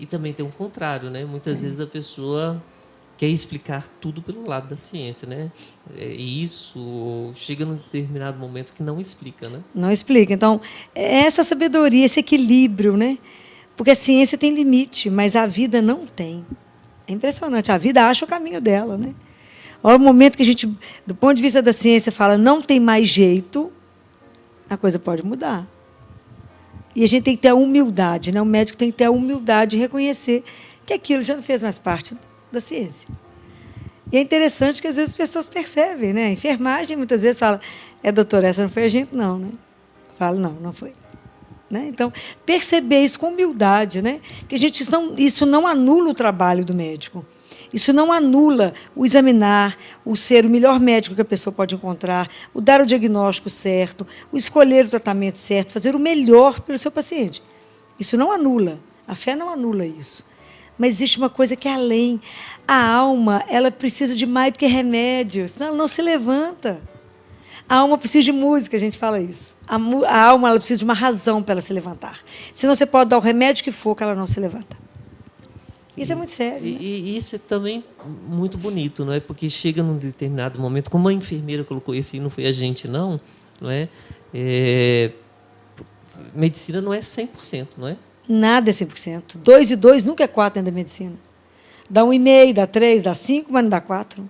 E também tem um contrário, né? Muitas vezes a pessoa quer explicar tudo pelo lado da ciência, né? E isso chega num determinado momento que não explica, né? Não explica. Então, é essa sabedoria, esse equilíbrio, né? Porque a ciência tem limite, mas a vida não tem. É impressionante. A vida acha o caminho dela, né? Ao momento que a gente, do ponto de vista da ciência, fala não tem mais jeito, a coisa pode mudar. E a gente tem que ter a humildade, né? O médico tem que ter a humildade de reconhecer que aquilo já não fez mais parte da ciência. E é interessante que, às vezes, as pessoas percebem, né? A enfermagem, muitas vezes, fala, doutora, essa não foi a gente, não, né? Fala, não foi. Né? Então, perceber isso com humildade, né? Que isso não anula o trabalho do médico. Isso não anula o examinar, o ser o melhor médico que a pessoa pode encontrar, o dar o diagnóstico certo, o escolher o tratamento certo, fazer o melhor pelo seu paciente. Isso não anula. A fé não anula isso. Mas existe uma coisa que é além. A alma, ela precisa de mais do que remédio, senão ela não se levanta. A alma precisa de música, a gente fala isso. A alma ela precisa de uma razão para ela se levantar. Senão você pode dar o remédio que for, que ela não se levanta. Isso é muito sério. Né? E isso é também muito bonito, não é? Porque chega num determinado momento, como a enfermeira colocou isso, e não foi a gente, não é? Medicina não é 100%, não é? Nada é 100%. 2 e 2 nunca é 4 dentro da medicina. Dá 1,5, dá 3, dá 5, mas não dá 4.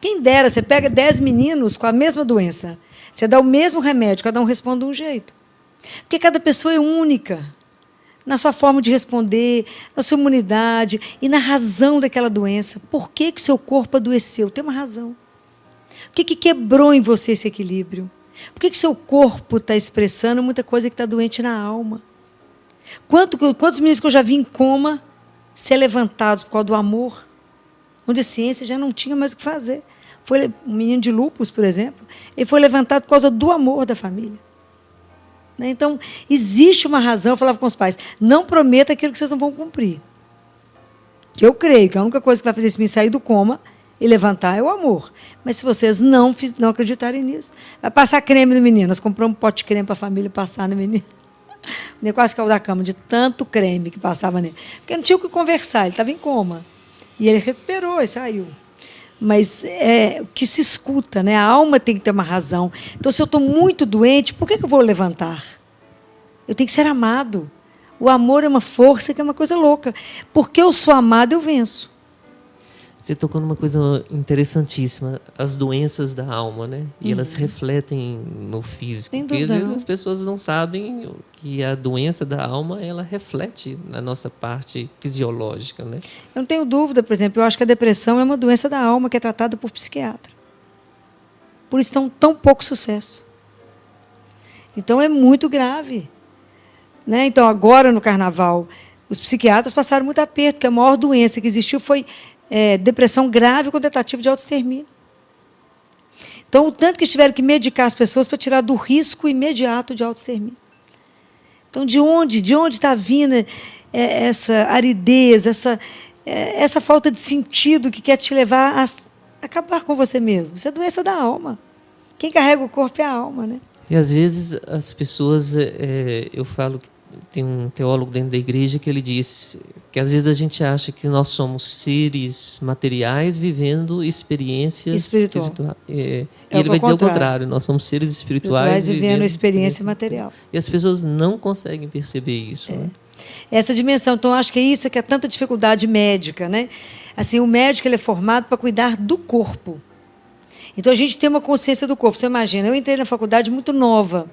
Quem dera, você pega 10 meninos com a mesma doença, você dá o mesmo remédio, cada um responde de um jeito. Porque cada pessoa é única na sua forma de responder, na sua imunidade e na razão daquela doença. Por que o seu corpo adoeceu? Tem uma razão. O que quebrou em você esse equilíbrio? Por que o seu corpo está expressando muita coisa que está doente na alma? Quantos meninos que eu já vi em coma ser levantados por causa do amor, onde a ciência já não tinha mais o que fazer. Foi um menino de lúpus, por exemplo, ele foi levantado por causa do amor da família. Então, existe uma razão, eu falava com os pais, não prometa aquilo que vocês não vão cumprir. Que eu creio que a única coisa que vai fazer esse menino sair do coma e levantar é o amor. Mas se vocês não acreditarem nisso, vai passar creme no menino. Nós compramos um pote de creme para a família passar no menino. O menino quase caiu da cama de tanto creme que passava nele. Porque não tinha o que conversar, ele estava em coma. E ele recuperou e saiu. Mas é o que se escuta, né? A alma tem que ter uma razão. Então, se eu estou muito doente, por que eu vou levantar? Eu tenho que ser amado. O amor é uma força que é uma coisa louca. Porque eu sou amado, eu venço. Você tocou numa coisa interessantíssima, as doenças da alma, né? E elas refletem no físico. Sem porque dúvida, às vezes não. as pessoas não sabem que a doença da alma, ela reflete na nossa parte fisiológica, né? Eu não tenho dúvida, por exemplo, eu acho que a depressão é uma doença da alma que é tratada por psiquiatra. Por isso tão pouco sucesso. Então é muito grave. Né? Então, agora no carnaval, os psiquiatras passaram muito aperto, porque a maior doença que existiu foi depressão grave com tentativa de autoextermínio. Então, o tanto que tiveram que medicar as pessoas para tirar do risco imediato de autoextermínio. Então, de onde está vindo essa aridez, essa falta de sentido que quer te levar a acabar com você mesmo? Isso é doença da alma. Quem carrega o corpo é a alma, né? E, às vezes, as pessoas... eu falo que tem um teólogo dentro da igreja que ele diz que, às vezes, a gente acha que nós somos seres materiais vivendo experiências espirituais. E ele vai dizer o contrário. Nós somos seres espirituais vivendo experiência material. E as pessoas não conseguem perceber isso. Né? Essa dimensão. Então, acho que é isso que é tanta dificuldade médica. Né? Assim, o médico ele é formado para cuidar do corpo. Então, a gente tem uma consciência do corpo. Você imagina, eu entrei na faculdade muito nova.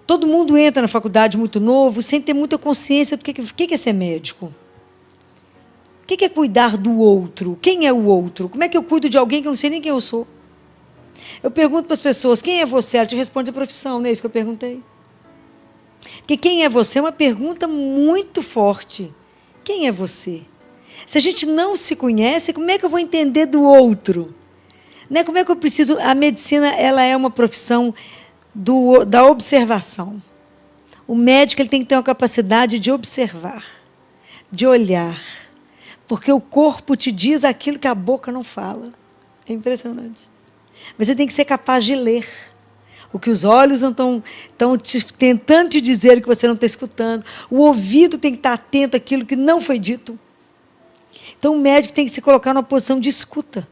Todo mundo entra na faculdade muito novo, sem ter muita consciência do que é ser médico. O que é cuidar do outro? Quem é o outro? Como é que eu cuido de alguém que eu não sei nem quem eu sou? Eu pergunto para as pessoas, quem é você? Ela te responde a profissão, não é isso que eu perguntei? Porque quem é você é uma pergunta muito forte. Quem é você? Se a gente não se conhece, como é que eu vou entender do outro? Né? Como é que eu preciso... A medicina ela é uma profissão da observação. O médico ele tem que ter uma capacidade de observar, de olhar, porque o corpo te diz aquilo que a boca não fala. É impressionante. Mas você tem que ser capaz de ler. O que os olhos não estão tentando te dizer que você não está escutando. O ouvido tem que estar atento àquilo que não foi dito. Então, o médico tem que se colocar numa posição de escuta.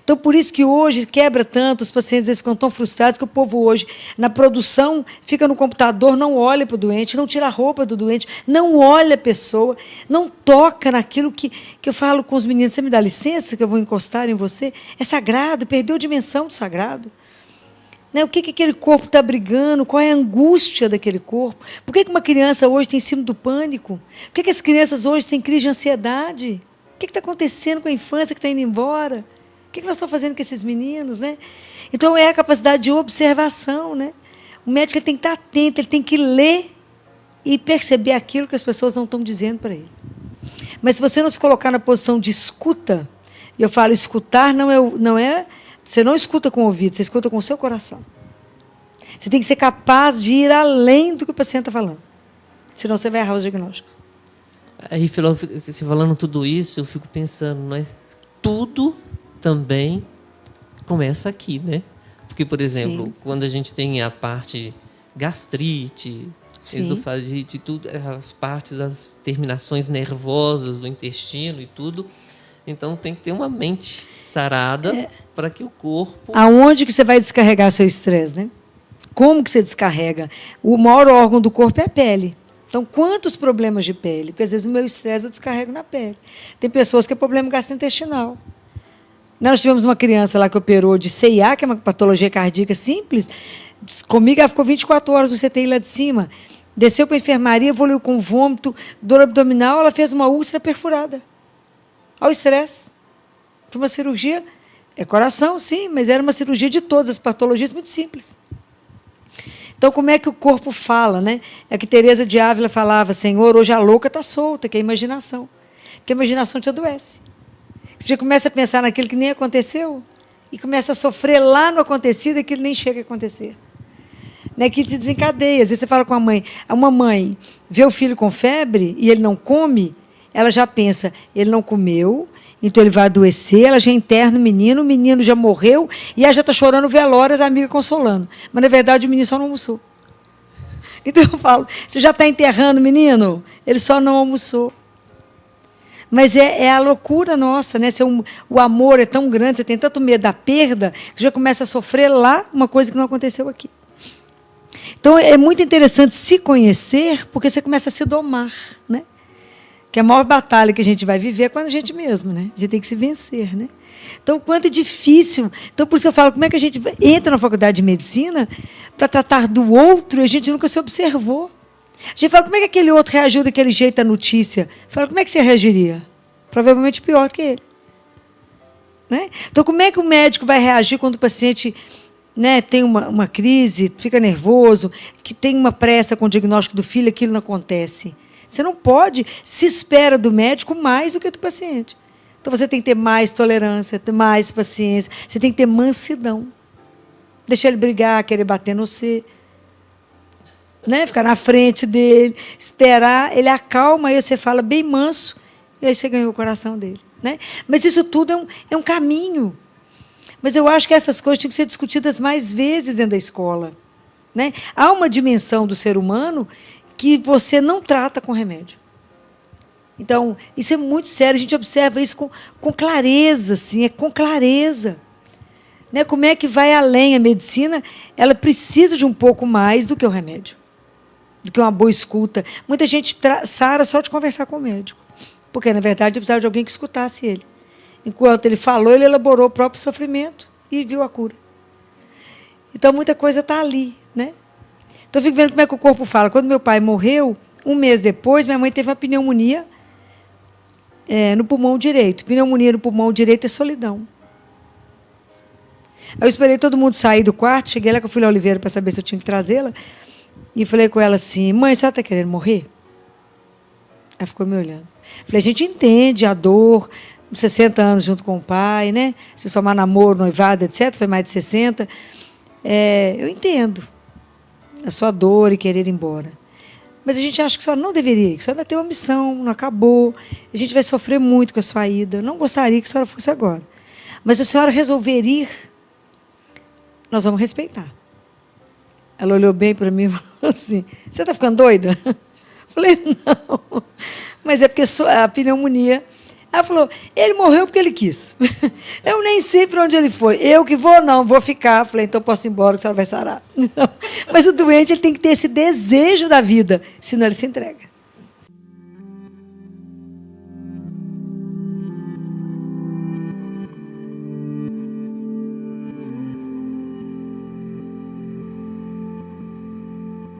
Então, por isso que hoje quebra tanto, os pacientes eles ficam tão frustrados que o povo hoje, na produção, fica no computador, não olha para o doente, não tira a roupa do doente, não olha a pessoa, não toca naquilo que eu falo com os meninos. Você me dá licença que eu vou encostar em você? É sagrado, perdeu a dimensão do sagrado. Né? O que aquele corpo está brigando? Qual é a angústia daquele corpo? Por que uma criança hoje tem síndrome do pânico? Por que as crianças hoje têm crise de ansiedade? O que está acontecendo com a infância que está indo embora? O que nós estamos fazendo com esses meninos? Né? Então, é a capacidade de observação. Né? O médico ele tem que estar atento, ele tem que ler e perceber aquilo que as pessoas não estão dizendo para ele. Mas se você não se colocar na posição de escuta, e eu falo, escutar não é... Você não escuta com o ouvido, você escuta com o seu coração. Você tem que ser capaz de ir além do que o paciente está falando. Senão você vai errar os diagnósticos. Aí, você falando tudo isso, eu fico pensando, né? Tudo também começa aqui, né? Porque, por exemplo, sim, quando a gente tem a parte gastrite, sim, esofagite, tudo, as partes das terminações nervosas do intestino e tudo, então tem que ter uma mente sarada para que o corpo... Aonde que você vai descarregar seu estresse, né? Como que você descarrega? O maior órgão do corpo é a pele. Então, quantos problemas de pele? Porque, às vezes, o meu estresse eu descarrego na pele. Tem pessoas que é problema gastrointestinal. Nós tivemos uma criança lá que operou de CIA, que é uma patologia cardíaca simples. Comigo, ela ficou 24 horas no CTI lá de cima. Desceu para a enfermaria, evoluiu com vômito, dor abdominal, ela fez uma úlcera perfurada. Ao estresse. Foi uma cirurgia, é coração, sim, mas era uma cirurgia de todas as patologias, muito simples. Então, como é que o corpo fala, né? É que Teresa de Ávila falava, Senhor, hoje a louca está solta, que é a imaginação. Porque a imaginação te adoece. Você já começa a pensar naquilo que nem aconteceu e começa a sofrer lá no acontecido aquilo nem chega a acontecer. Né? Que te desencadeia. Às vezes você fala com a mãe, uma mãe vê o filho com febre e ele não come, ela já pensa, ele não comeu, então ele vai adoecer, ela já interna o menino já morreu, e ela já está chorando velório, as amigas consolando. Mas, na verdade, o menino só não almoçou. Então, eu falo, você já está enterrando o menino? Ele só não almoçou. Mas é a loucura nossa, né? O amor é tão grande, você tem tanto medo da perda, que já começa a sofrer lá uma coisa que não aconteceu aqui. Então, é muito interessante se conhecer, porque você começa a se domar, né? Que a maior batalha que a gente vai viver é com a gente mesmo, né? A gente tem que se vencer, né? Então, o quanto é difícil. Então, por isso que eu falo, como é que a gente entra na faculdade de medicina para tratar do outro e a gente nunca se observou? A gente fala, como é que aquele outro reagiu daquele jeito à notícia? Fala, como é que você reagiria? Provavelmente pior do que ele. Né? Então, como é que o médico vai reagir quando o paciente, né, tem uma crise, fica nervoso, que tem uma pressa com o diagnóstico do filho, aquilo não acontece? Você não pode, se espera do médico mais do que do paciente. Então, você tem que ter mais tolerância, ter mais paciência, você tem que ter mansidão. Deixar ele brigar, querer bater no você. Né? Ficar na frente dele, esperar, ele acalma, aí você fala bem manso, e aí você ganhou o coração dele. Né? Mas isso tudo é um caminho. Mas eu acho que essas coisas tinham que ser discutidas mais vezes dentro da escola. Né? Há uma dimensão do ser humano que você não trata com remédio. Então, isso é muito sério, a gente observa isso com clareza, assim, é com clareza. Né? Como é que vai além? A medicina, ela precisa de um pouco mais do que o remédio, do que uma boa escuta. Muita gente sara só de conversar com o médico, porque, na verdade, precisava de alguém que escutasse ele. Enquanto ele falou, ele elaborou o próprio sofrimento e viu a cura. Então, muita coisa está ali, né? Então, eu fico vendo como é que o corpo fala. Quando meu pai morreu, um mês depois, minha mãe teve uma pneumonia no pulmão direito. Pneumonia no pulmão direito é solidão. Aí eu esperei todo mundo sair do quarto, cheguei lá com a Filha Oliveira para saber se eu tinha que trazê-la, e falei com ela assim, mãe, a senhora está querendo morrer? Ela ficou me olhando. Falei, a gente entende a dor, 60 anos junto com o pai, né? Se somar namoro, noivado, etc., foi mais de 60. Eu entendo a sua dor e querer ir embora. Mas a gente acha que a senhora não deveria ir, que a senhora ainda tem uma missão, não acabou, a gente vai sofrer muito com a sua ida. Eu não gostaria que a senhora fosse agora. Mas se a senhora resolver ir, nós vamos respeitar. Ela olhou bem para mim e falou assim, você está ficando doida? Falei, não. Mas é porque a pneumonia... Ela falou, ele morreu porque ele quis. Eu nem sei para onde ele foi. Eu que vou, não, vou ficar. Falei, então posso ir embora que a senhora vai sarar. Mas o doente ele tem que ter esse desejo da vida, senão ele se entrega.